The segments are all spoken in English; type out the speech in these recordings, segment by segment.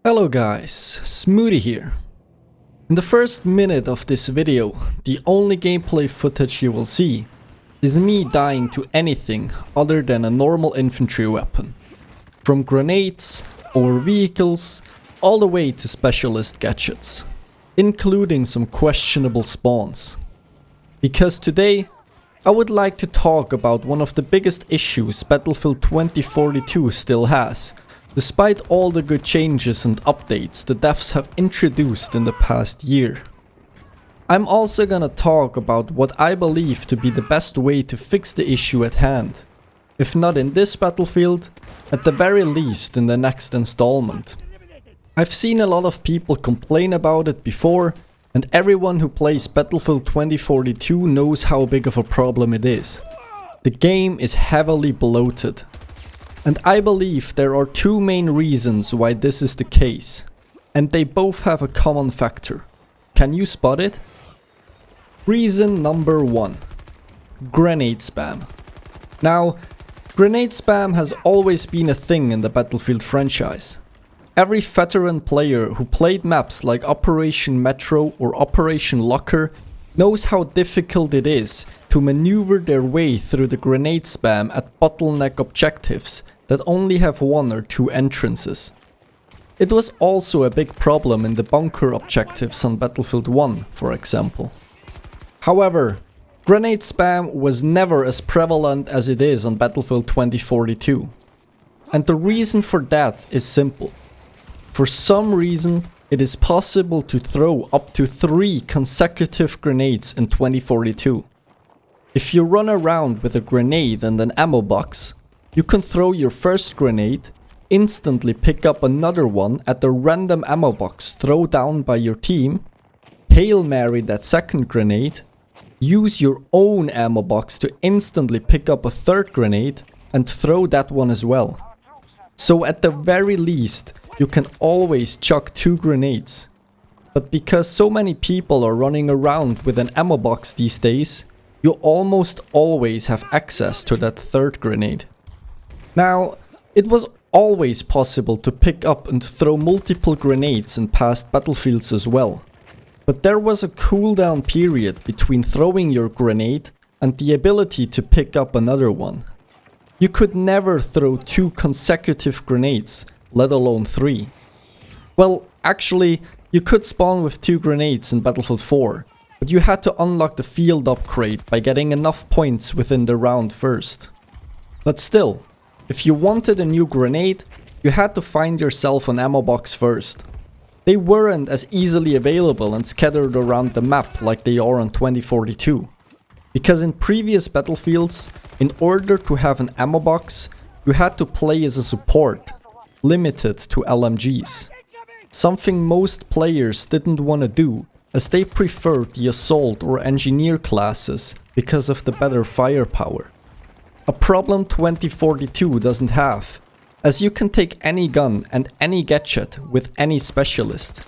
Hello guys, Smoothie here. In the first minute of this video, the only gameplay footage you will see is me dying to anything other than a normal infantry weapon. From grenades, or vehicles, all the way to specialist gadgets, including some questionable spawns. Because today, I would like to talk about one of the biggest issues Battlefield 2042 still has, despite all the good changes and updates the devs have introduced in the past year. I'm also gonna talk about what I believe to be the best way to fix the issue at hand. If not in this Battlefield, at the very least in the next installment. I've seen a lot of people complain about it before, and everyone who plays Battlefield 2042 knows how big of a problem it is. The game is heavily bloated. And I believe there are two main reasons why this is the case. And they both have a common factor. Can you spot it? Reason number 1. Grenade spam. Now, grenade spam has always been a thing in the Battlefield franchise. Every veteran player who played maps like Operation Metro or Operation Locker knows how difficult it is to maneuver their way through the grenade spam at bottleneck objectives that only have one or two entrances. It was also a big problem in the bunker objectives on Battlefield 1, for example. However, grenade spam was never as prevalent as it is on Battlefield 2042. And the reason for that is simple. For some reason, it is possible to throw up to 3 consecutive grenades in 2042. If you run around with a grenade and an ammo box, you can throw your first grenade, instantly pick up another one at the random ammo box thrown down by your team, Hail Mary that second grenade, use your own ammo box to instantly pick up a third grenade and throw that one as well. So at the very least, you can always chuck 2 grenades. But because so many people are running around with an ammo box these days, you almost always have access to that third grenade. Now, it was always possible to pick up and throw multiple grenades in past battlefields as well. But there was a cooldown period between throwing your grenade and the ability to pick up another one. You could never throw 2 consecutive grenades, let alone 3. Well, actually, you could spawn with 2 grenades in Battlefield 4, but you had to unlock the field upgrade by getting enough points within the round first. But still, if you wanted a new grenade, you had to find yourself an ammo box first. They weren't as easily available and scattered around the map like they are on 2042. Because in previous battlefields, in order to have an ammo box, you had to play as a support, limited to LMGs. Something most players didn't want to do, as they preferred the assault or engineer classes because of the better firepower. A problem 2042 doesn't have, as you can take any gun and any gadget with any specialist.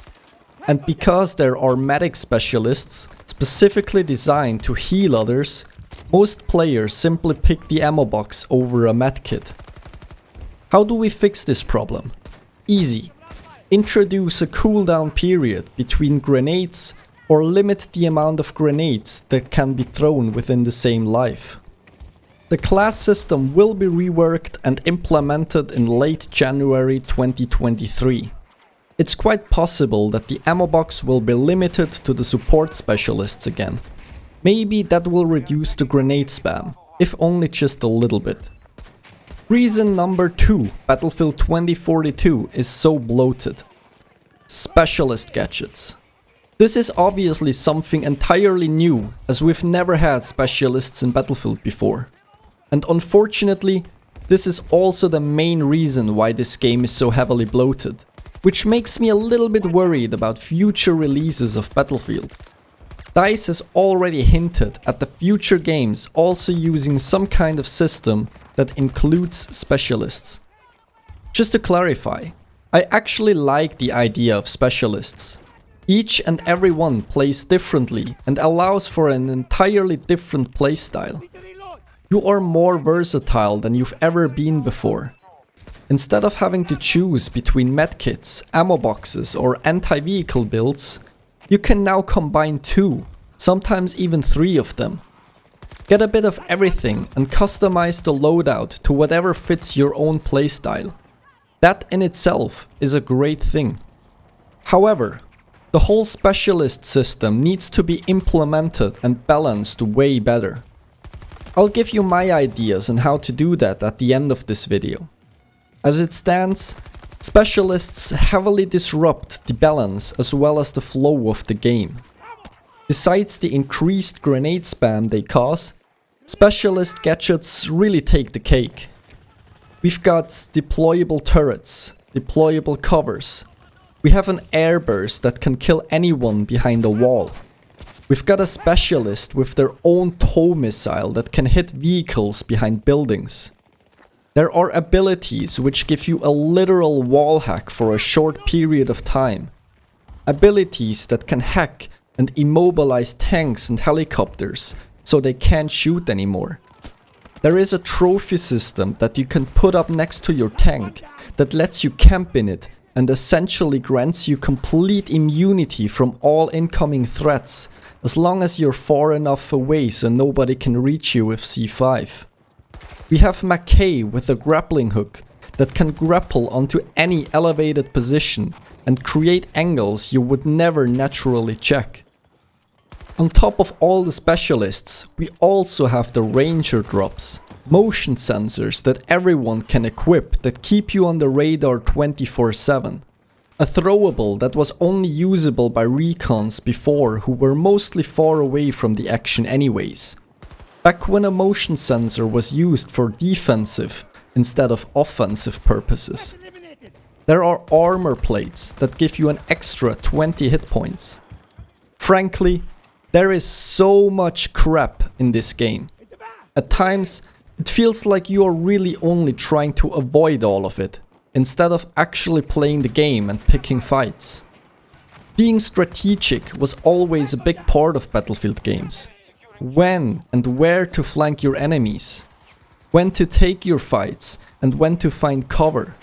And because there are medic specialists specifically designed to heal others, most players simply pick the ammo box over a medkit. How do we fix this problem? Easy. Introduce a cooldown period between grenades or limit the amount of grenades that can be thrown within the same life. The class system will be reworked and implemented in late January 2023. It's quite possible that the ammo box will be limited to the support specialists again. Maybe that will reduce the grenade spam, if only just a little bit. Reason number 2 Battlefield 2042 is so bloated. Specialist gadgets. This is obviously something entirely new, as we've never had specialists in Battlefield before. And unfortunately, this is also the main reason why this game is so heavily bloated, which makes me a little bit worried about future releases of Battlefield. DICE has already hinted at the future games also using some kind of system that includes specialists. Just to clarify, I actually like the idea of specialists. Each and every one plays differently and allows for an entirely different playstyle. You are more versatile than you've ever been before. Instead of having to choose between medkits, ammo boxes or anti-vehicle builds, you can now combine 2, sometimes even 3 of them. Get a bit of everything and customize the loadout to whatever fits your own playstyle. That in itself is a great thing. However, the whole specialist system needs to be implemented and balanced way better. I'll give you my ideas on how to do that at the end of this video. As it stands, specialists heavily disrupt the balance as well as the flow of the game. Besides the increased grenade spam they cause, specialist gadgets really take the cake. We've got deployable turrets, deployable covers. We have an airburst that can kill anyone behind a wall. We've got a specialist with their own tow missile that can hit vehicles behind buildings. There are abilities which give you a literal wallhack for a short period of time. Abilities that can hack and immobilize tanks and helicopters so they can't shoot anymore. There is a trophy system that you can put up next to your tank that lets you camp in it and essentially grants you complete immunity from all incoming threats as long as you're far enough away so nobody can reach you with C5. We have Mackay with a grappling hook that can grapple onto any elevated position and create angles you would never naturally check. On top of all the specialists, we also have the ranger drops, motion sensors that everyone can equip that keep you on the radar 24/7. A throwable that was only usable by recons before who were mostly far away from the action anyways. Back when a motion sensor was used for defensive instead of offensive purposes. There are armor plates that give you an extra 20 hit points. Frankly, there is so much crap in this game. At times, it feels like you are really only trying to avoid all of it, instead of actually playing the game and picking fights. Being strategic was always a big part of Battlefield games. When and where to flank your enemies, when to take your fights and when to find cover,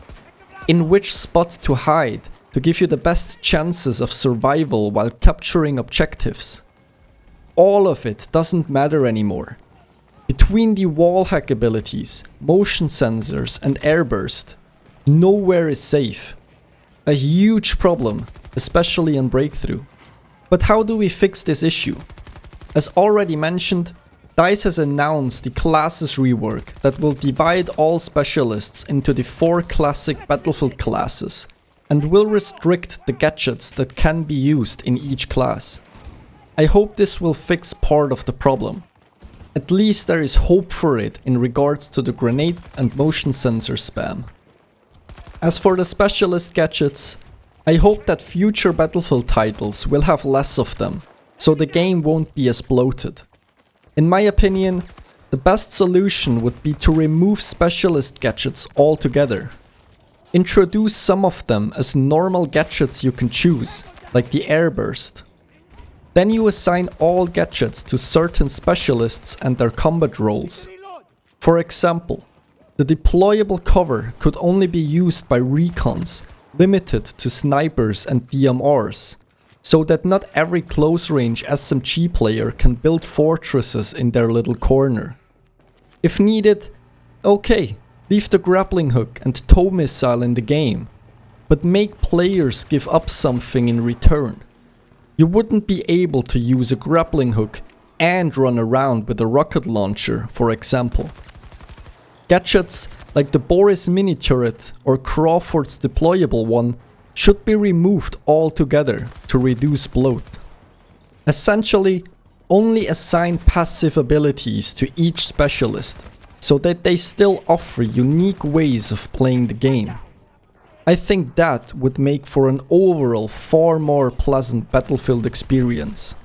in which spot to hide to give you the best chances of survival while capturing objectives. All of it doesn't matter anymore. Between the wallhack abilities, motion sensors and airburst, nowhere is safe. A huge problem, especially on breakthrough. But how do we fix this issue? As already mentioned, DICE has announced the classes rework that will divide all specialists into the 4 classic Battlefield classes and will restrict the gadgets that can be used in each class. I hope this will fix part of the problem. At least there is hope for it in regards to the grenade and motion sensor spam. As for the specialist gadgets, I hope that future Battlefield titles will have less of them, so the game won't be as bloated. In my opinion, the best solution would be to remove specialist gadgets altogether. Introduce some of them as normal gadgets you can choose, like the Airburst. Then you assign all gadgets to certain specialists and their combat roles. For example, the deployable cover could only be used by recons, limited to snipers and DMRs, so that not every close-range SMG player can build fortresses in their little corner. If needed, okay, leave the grappling hook and tow missile in the game, but make players give up something in return. You wouldn't be able to use a grappling hook and run around with a rocket launcher, for example. Gadgets like the Boris mini turret or Crawford's deployable one should be removed altogether to reduce bloat. Essentially, only assign passive abilities to each specialist, so that they still offer unique ways of playing the game. I think that would make for an overall far more pleasant Battlefield experience.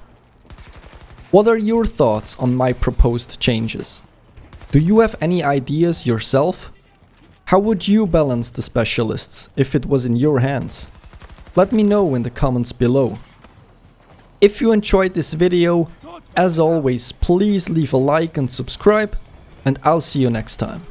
What are your thoughts on my proposed changes? Do you have any ideas yourself? How would you balance the specialists if it was in your hands? Let me know in the comments below. If you enjoyed this video, as always, please leave a like and subscribe, and I'll see you next time.